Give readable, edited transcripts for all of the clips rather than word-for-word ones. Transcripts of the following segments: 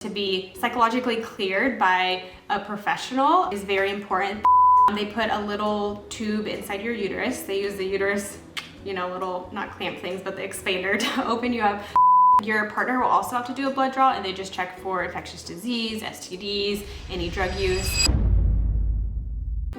To be psychologically cleared by a professional is very important. They put a little tube inside your uterus. They use the uterus, little, not clamp things, but the expander to open you up. Your partner will also have to do a blood draw, and they just check for infectious disease, STDs, any drug use.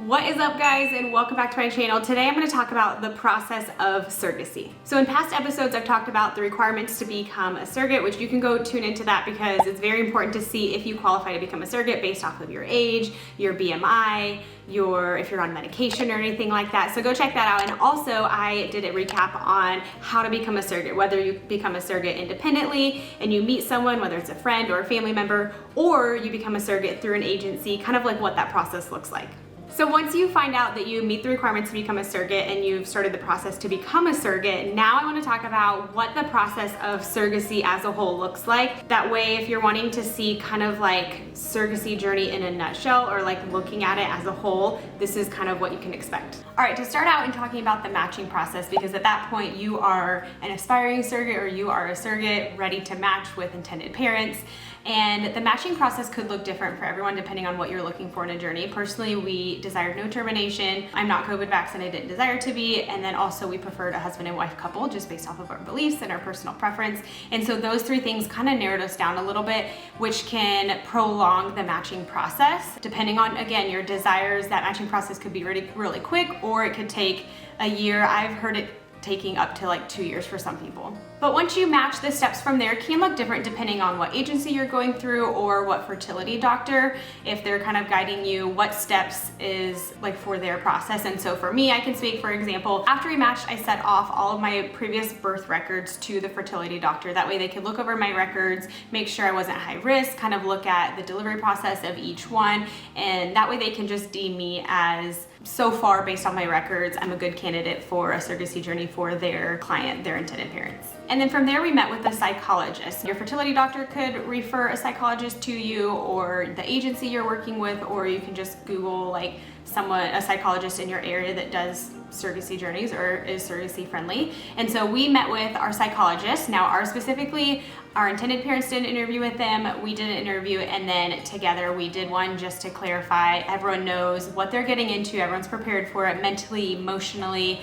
What is up, guys, and welcome back to my channel. Today I'm going to talk about the process of surrogacy. So in past episodes I've talked about the requirements to become a surrogate, which you can go tune into that because it's very important to see if you qualify to become a surrogate based off of your age, your BMI, if you're on medication or anything like that. So go check that out. And also I did a recap on how to become a surrogate, whether you become a surrogate independently and you meet someone, whether it's a friend or a family member, or you become a surrogate through an agency, kind of like what that process looks like. So once you find out that you meet the requirements to become a surrogate and you've started the process to become a surrogate, now I want to talk about what the process of surrogacy as a whole looks like. That way, if you're wanting to see kind of like surrogacy journey in a nutshell, or like looking at it as a whole, this is kind of what you can expect. All right, to start out in talking about the matching process, because at that point you are an aspiring surrogate or you are a surrogate ready to match with intended parents. And the matching process could look different for everyone depending on what you're looking for in a journey. Personally, we desired no termination. I'm not COVID vaccinated, didn't desire to be. And then also we preferred a husband and wife couple just based off of our beliefs and our personal preference. And so those three things kind of narrowed us down a little bit, which can prolong the matching process. Depending on, again, your desires, that matching process could be really, really quick, or it could take a year. I've heard it taking up to like 2 years for some people. But once you match, the steps from there can look different depending on what agency you're going through or what fertility doctor, if they're kind of guiding you what steps is like for their process. And so for me, I can speak, for example, after we matched, I sent off all of my previous birth records to the fertility doctor. That way they could look over my records, make sure I wasn't high risk, kind of look at the delivery process of each one. And that way they can just deem me as, so far based on my records, I'm a good candidate for a surrogacy journey for their client, their intended parents. And then from there we met with a psychologist. Your fertility doctor could refer a psychologist to you, or the agency you're working with, or you can just Google like a psychologist in your area that does surrogacy journeys or is surrogacy friendly. And so we met with our psychologist. Now our intended parents did an interview with them, we did an interview, and then together we did one just to clarify. Everyone knows what they're getting into, everyone's prepared for it mentally, emotionally,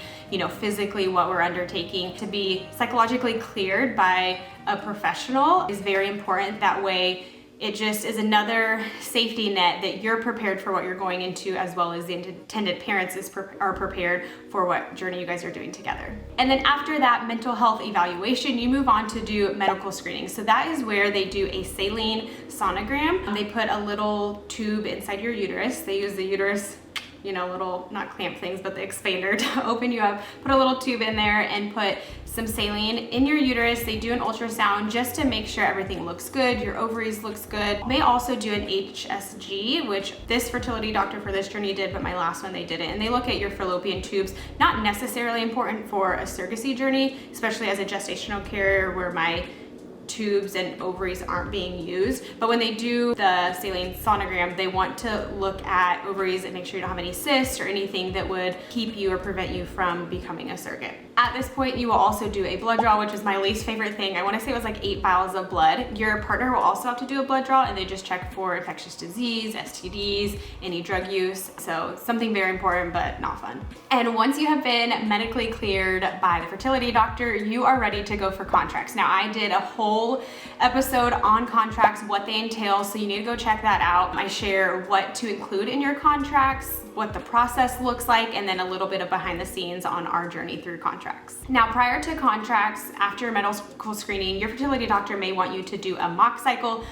physically, what we're undertaking. To be psychologically cleared by a professional is very important. That way it just is another safety net that you're prepared for what you're going into, as well as the intended parents are prepared for what journey you guys are doing together. And then after that mental health evaluation, you move on to do medical screening. So that is where they do a saline sonogram. They put a little tube inside your uterus. They use the uterus, little, not clamp things, but the expander to open you up, put a little tube in there and put some saline in your uterus. They do an ultrasound just to make sure everything looks good, your ovaries looks good. They also do an HSG, which this fertility doctor for this journey did, but my last one they didn't. And they look at your fallopian tubes, not necessarily important for a surrogacy journey, especially as a gestational carrier where my tubes and ovaries aren't being used. But when they do the saline sonogram, they want to look at ovaries and make sure you don't have any cysts or anything that would keep you or prevent you from becoming a surrogate. At this point, you will also do a blood draw, which is my least favorite thing. I want to say it was like 8 vials of blood. Your partner will also have to do a blood draw, and they just check for infectious disease, STDs, any drug use. So something very important, but not fun. And once you have been medically cleared by the fertility doctor, you are ready to go for contracts. Now, I did a whole episode on contracts, what they entail, so you need to go check that out. I share what to include in your contracts, what the process looks like, and then a little bit of behind the scenes on our journey through contracts. Now, prior to contracts, after medical screening, your fertility doctor may want you to do a mock cycle.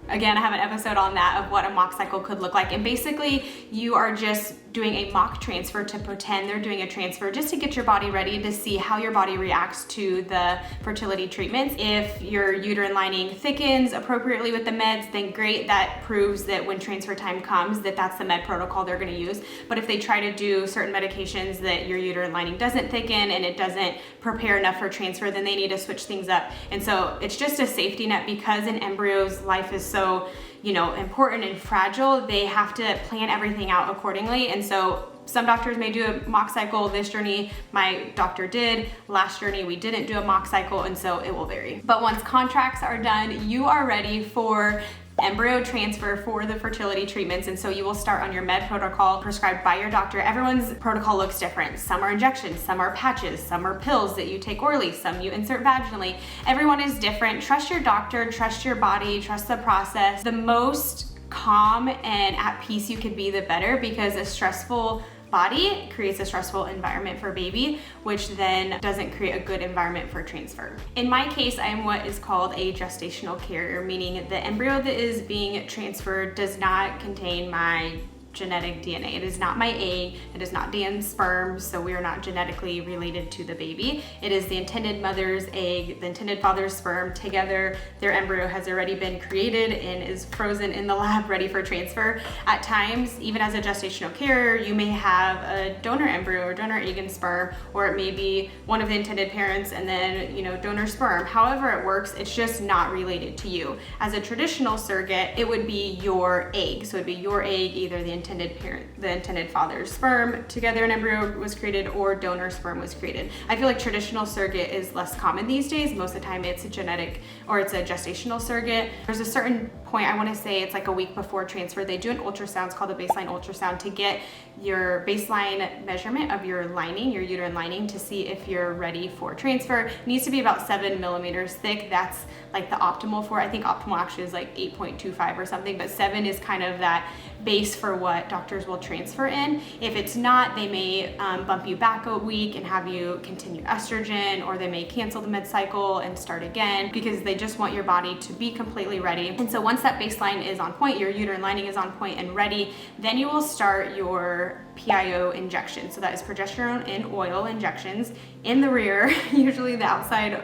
Again, I have an episode on that of what a mock cycle could look like. And basically, you are just doing a mock transfer to pretend they're doing a transfer just to get your body ready to see how your body reacts to the fertility treatments. If your uterine lining thickens appropriately with the meds, then great. That proves that when transfer time comes, that's the med protocol they're going to use. But if they try to do certain medications that your uterine lining doesn't thicken and it doesn't prepare enough for transfer, then they need to switch things up. And so it's just a safety net, because an embryo's life is so important and fragile. They have to plan everything out accordingly. And so some doctors may do a mock cycle. This journey, my doctor did. Last journey, we didn't do a mock cycle, and so it will vary. But once contracts are done, you are ready for embryo transfer for the fertility treatments. And so you will start on your med protocol prescribed by your doctor. Everyone's protocol looks different. Some are injections, some are patches, some are pills that you take orally, some you insert vaginally. Everyone is different. Trust your doctor, trust your body, trust the process. The most calm and at peace you could be, the better, because a stressful body creates a stressful environment for baby, which then doesn't create a good environment for transfer. In my case, I am what is called a gestational carrier, meaning the embryo that is being transferred does not contain my genetic DNA. It is not my egg, it is not Dan's sperm, so we are not genetically related to the baby. It is the intended mother's egg, the intended father's sperm. Together, their embryo has already been created and is frozen in the lab ready for transfer. At times, even as a gestational carrier, you may have a donor embryo or donor egg and sperm, or it may be one of the intended parents and then, donor sperm. However it works, it's just not related to you. As a traditional surrogate, it would be your egg. So it'd be your egg, either the intended parent, the intended father's sperm, together an embryo was created, or donor sperm was created. I feel like traditional surrogate is less common these days. Most of the time it's a genetic or it's a gestational surrogate. There's a certain point, I want to say it's like a week before transfer, they do an ultrasound. It's called a baseline ultrasound to get your baseline measurement of your lining, your uterine lining, to see if you're ready for transfer. It needs to be about 7 millimeters thick. That's like the optimal for it. I think optimal actually is like 8.25 or something, but 7 is kind of that base for what doctors will transfer in. If it's not, they may bump you back a week and have you continue estrogen, or they may cancel the mid cycle and start again, because they just want your body to be completely ready. And so once that baseline is on point, your uterine lining is on point and ready, then you will start your PIO injection. So that is progesterone and oil injections in the rear, usually the outside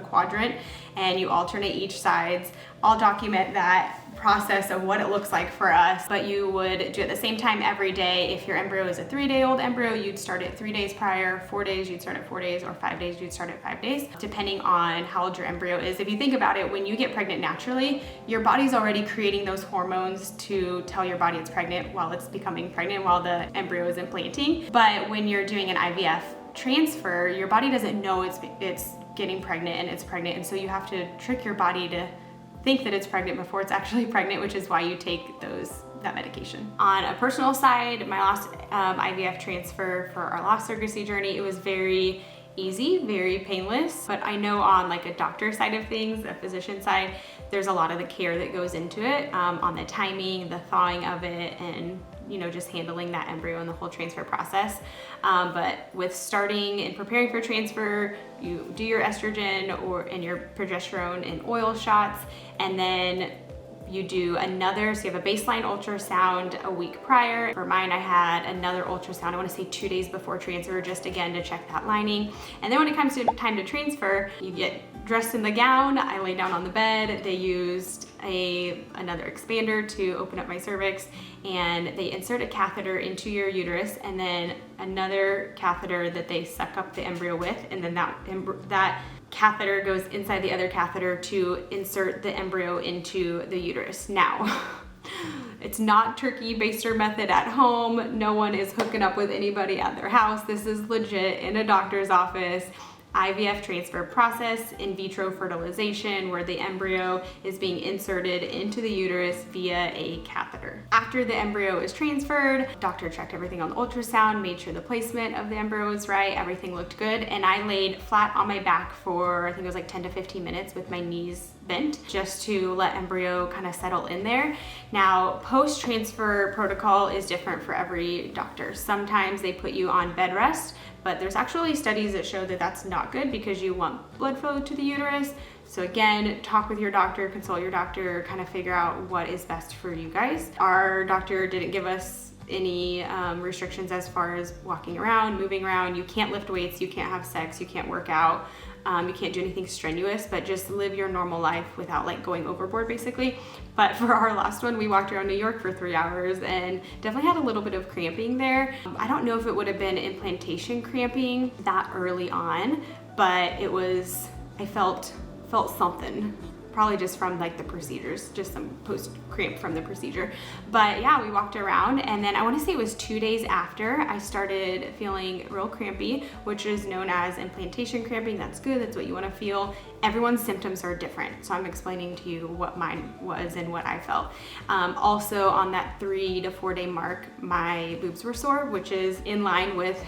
quadrant, and you alternate each sides. I'll document that process of what it looks like for us, but you would do it at the same time every day. If your embryo is a 3-day-old embryo, you'd start it 3 days prior. 4 days, you'd start at 4 days, or 5 days, you'd start at 5 days, depending on how old your embryo is. If you think about it, when you get pregnant naturally, your body's already creating those hormones to tell your body it's pregnant while it's becoming pregnant, while the embryo is implanting. But when you're doing an IVF transfer, your body doesn't know it's getting pregnant and it's pregnant, and so you have to trick your body to think that it's pregnant before it's actually pregnant, which is why you take that medication. On a personal side, my last IVF transfer for our last surrogacy journey, it was very easy, very painless. But I know on like a doctor side of things, a physician side, there's a lot of the care that goes into it, on the timing, the thawing of it, and just handling that embryo and the whole transfer process. But with starting and preparing for transfer, you do your estrogen and your progesterone and oil shots, and then you do another, so you have a baseline ultrasound a week prior. For mine, I had another ultrasound, I want to say 2 days before transfer, just again to check that lining. And then when it comes to time to transfer, you get dressed in the gown. I lay down on the bed. They used another expander to open up my cervix, and they insert a catheter into your uterus, and then another catheter that they suck up the embryo with, and then that catheter goes inside the other catheter to insert the embryo into the uterus. Now, it's not turkey baster method at home. No one is hooking up with anybody at their house. This is legit in a doctor's office. IVF transfer process, in vitro fertilization, where the embryo is being inserted into the uterus via a catheter. After the embryo is transferred, doctor checked everything on the ultrasound, made sure the placement of the embryo was right, everything looked good, and I laid flat on my back for, I think it was like 10 to 15 minutes with my knees bent, just to let embryo kind of settle in there. Now, post-transfer protocol is different for every doctor. Sometimes they put you on bed rest, but there's actually studies that show that that's not good, because you want blood flow to the uterus. So again, talk with your doctor, consult your doctor, kind of figure out what is best for you guys. Our doctor didn't give us any restrictions as far as walking around, moving around. You can't lift weights, you can't have sex, you can't work out, you can't do anything strenuous, but just live your normal life without like going overboard, basically. But for our last one, we walked around New York for 3 hours and definitely had a little bit of cramping there. I don't know if it would have been implantation cramping that early on, but it was, I felt something probably just from like the procedures, just some post cramp from the procedure. But yeah, we walked around, and then I want to say it was 2 days after I started feeling real crampy, which is known as implantation cramping. That's good, that's what you want to feel. Everyone's symptoms are different, so I'm explaining to you what mine was and what I felt. Also on that 3 to 4 day mark, my boobs were sore, which is in line with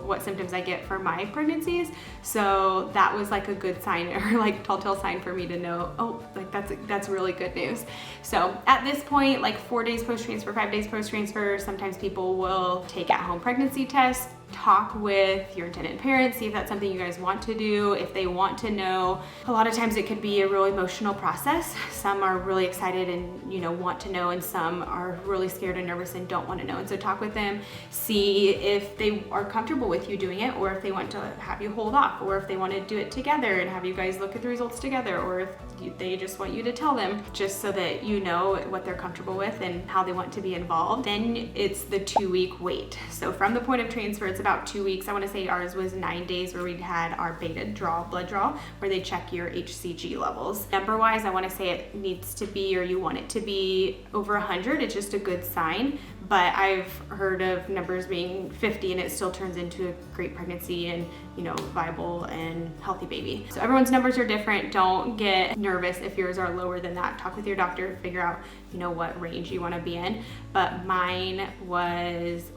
what symptoms I get for my pregnancies. So that was like a good sign, or like telltale sign for me to know, oh, like that's really good news. So at this point, like 4 days post-transfer, 5 days post-transfer, sometimes people will take at-home pregnancy tests, talk with your intended parents, see if that's something you guys want to do, if they want to know. A lot of times it could be a really emotional process. Some are really excited and, you know, want to know, and some are really scared and nervous and don't want to know. And so talk with them, see if they are comfortable with you doing it, or if they want to have you hold off, or if they want to do it together and have you guys look at the results together, or if they just want you to tell them, just so that you know what they're comfortable with and how they want to be involved. Then it's the 2-week wait. So from the point of transfer, it's about 2 weeks. I want to say ours was 9 days where we had our beta blood draw, where they check your HCG levels. Number wise, I want to say it needs to be, or you want it to be over 100. It's just a good sign. But I've heard of numbers being 50 and it still turns into a great pregnancy and, you know, viable and healthy baby. So everyone's numbers are different. Don't get nervous if yours are lower than that. Talk with your doctor, figure out, you know, what range you want to be in. But mine was,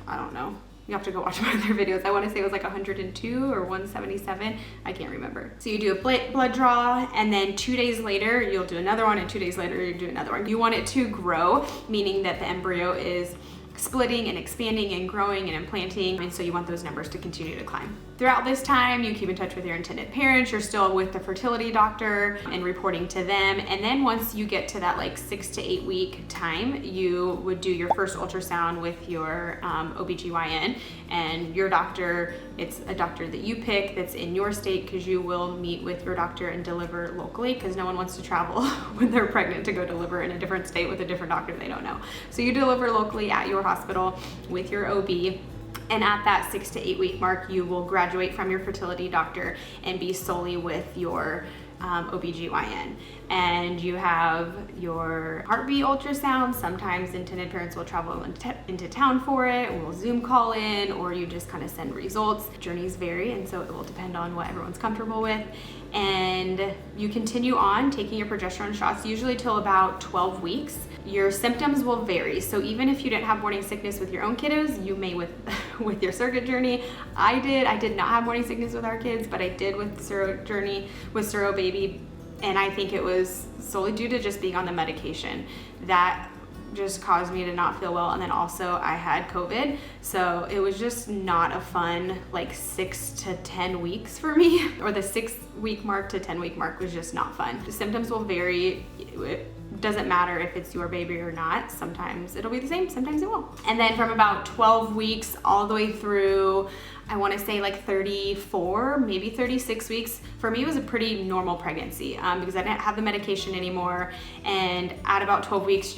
I don't know. You have to go watch my other videos. I want to say it was like 102 or 177. I can't remember. So you do a blood draw, and then 2 days later, you'll do another one, and 2 days later, you do another one. You want it to grow, meaning that the embryo is splitting and expanding and growing and implanting, and so you want those numbers to continue to climb. Throughout this time, you keep in touch with your intended parents. You're still with the fertility doctor and reporting to them. And then once you get to that like 6 to 8 week time, you would do your first ultrasound with your OBGYN, and your doctor, it's a doctor that you pick that's in your state, because you will meet with your doctor and deliver locally, because no one wants to travel when they're pregnant to go deliver in a different state with a different doctor they don't know. So you deliver locally at your hospital with your OB. And at that 6 to 8 week mark, you will graduate from your fertility doctor and be solely with your OBGYN. And you have your heartbeat ultrasound. Sometimes intended parents will travel into town for it, or will Zoom call in, or you just kind of send results. Journeys vary, and so it will depend on what everyone's comfortable with. And you continue on taking your progesterone shots, usually till about 12 weeks. Your symptoms will vary. So even if you didn't have morning sickness with your own kiddos, you may with your surrogate journey. I did not have morning sickness with our kids, but I did with surrogate journey, with Surro Baby. And I think it was solely due to just being on the medication. That just caused me to not feel well. And then also I had COVID. So it was just not a fun like 6 to 10 weeks for me, or the 6 week mark to 10 week mark was just not fun. The symptoms will vary. It doesn't matter if it's your baby or not. Sometimes it'll be the same, sometimes it won't. And then from about 12 weeks all the way through, I want to say like 34, maybe 36 weeks. For me, it was a pretty normal pregnancy because I didn't have the medication anymore. And at about 12 weeks,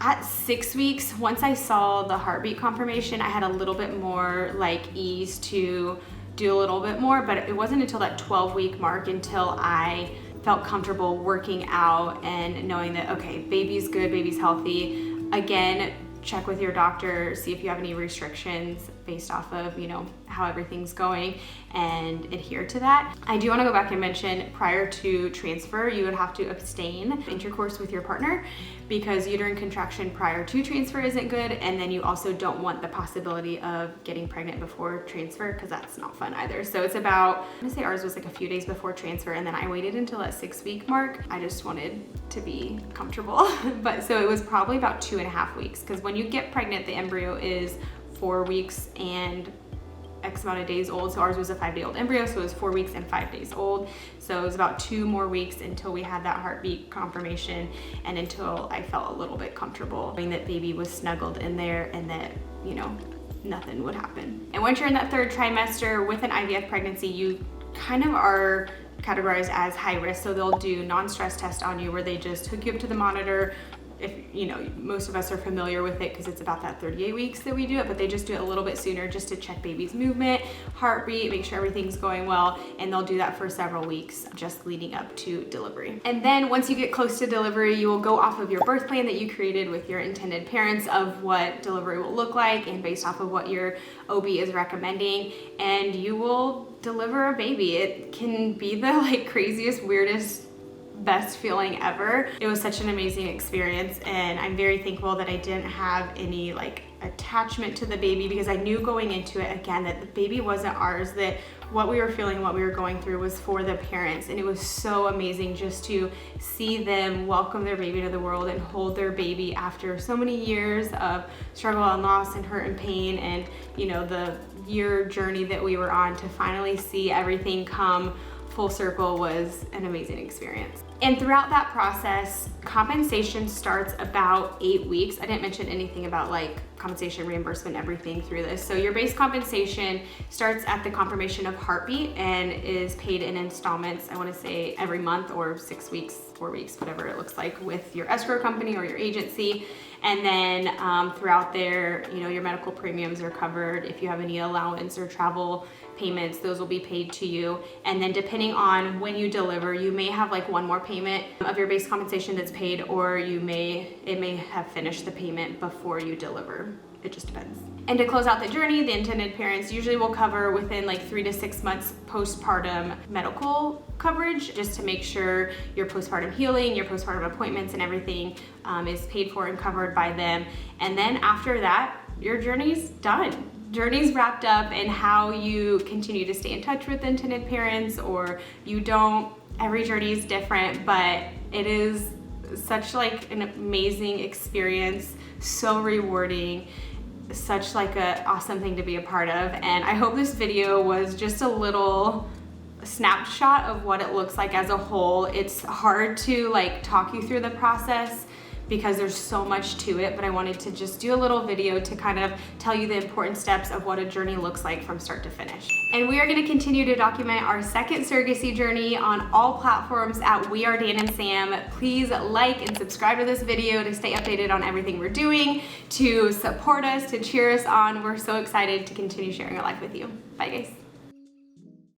at 6 weeks, once I saw the heartbeat confirmation, I had a little bit more like ease to do a little bit more, but it wasn't until that 12-week mark until I felt comfortable working out and knowing that, okay, baby's good, baby's healthy. Again, check with your doctor, see if you have any restrictions based off of, you know, how everything's going, and adhere to that. I do want to go back and mention, prior to transfer, you would have to abstain intercourse with your partner, because uterine contraction prior to transfer isn't good, and then you also don't want the possibility of getting pregnant before transfer, because that's not fun either. So it's about, I'm gonna say ours was like a few days before transfer, and then I waited until that 6 week mark. I just wanted to be comfortable. But so it was probably about 2.5 weeks, because when you get pregnant, the embryo is 4 weeks and X amount of days old. So ours was a 5-day-old embryo, so it was 4 weeks and 5 days old. So it was about 2 more weeks until we had that heartbeat confirmation, and until I felt a little bit comfortable knowing that baby was snuggled in there and that, you know, nothing would happen. And once you're in that 3rd trimester with an IVF pregnancy, you kind of are categorized as high risk. So they'll do non-stress test on you, where they just hook you up to the monitor, if you know, most of us are familiar with it because it's about that 38 weeks that we do it, but they just do it a little bit sooner just to check baby's movement, heartbeat, make sure everything's going well, and they'll do that for several weeks just leading up to delivery. And then once you get close to delivery, you will go off of your birth plan that you created with your intended parents of what delivery will look like and based off of what your OB is recommending, and you will deliver a baby. It can be the like craziest, weirdest, best feeling ever. It was such an amazing experience, and I'm very thankful that I didn't have any like attachment to the baby, because I knew going into it again that the baby wasn't ours, that what we were feeling, what we were going through was for the parents. And it was so amazing just to see them welcome their baby to the world and hold their baby after so many years of struggle and loss and hurt and pain, and you know, the year journey that we were on, to finally see everything come full circle was an amazing experience. And throughout that process, compensation starts about 8 weeks. I didn't mention anything about like compensation, reimbursement, everything through this. So your base compensation starts at the confirmation of heartbeat and is paid in installments, I want to say every month or 6 weeks, 4 weeks, whatever it looks like with your escrow company or your agency. And then throughout there, you know, your medical premiums are covered. If you have any allowance or travel payments, those will be paid to you. And then depending on when you deliver, you may have like one more payment of your base compensation that's paid, or it may have finished the payment before you deliver. It just depends. And to close out the journey, the intended parents usually will cover within like 3 to 6 months postpartum medical coverage, just to make sure your postpartum healing, your postpartum appointments and everything is paid for and covered by them. And then after that, your journey's done. Journey's wrapped up, and how you continue to stay in touch with intended parents or you don't, every journey is different, but it is such like an amazing experience, so rewarding, such like a awesome thing to be a part of. And I hope this video was just a little snapshot of what it looks like as a whole. It's hard to like talk you through the process because there's so much to it, but I wanted to just do a little video to kind of tell you the important steps of what a journey looks like from start to finish. And we are gonna continue to document our second surrogacy journey on all platforms at We Are Dan and Sam. Please like and subscribe to this video to stay updated on everything we're doing, to support us, to cheer us on. We're so excited to continue sharing our life with you. Bye guys.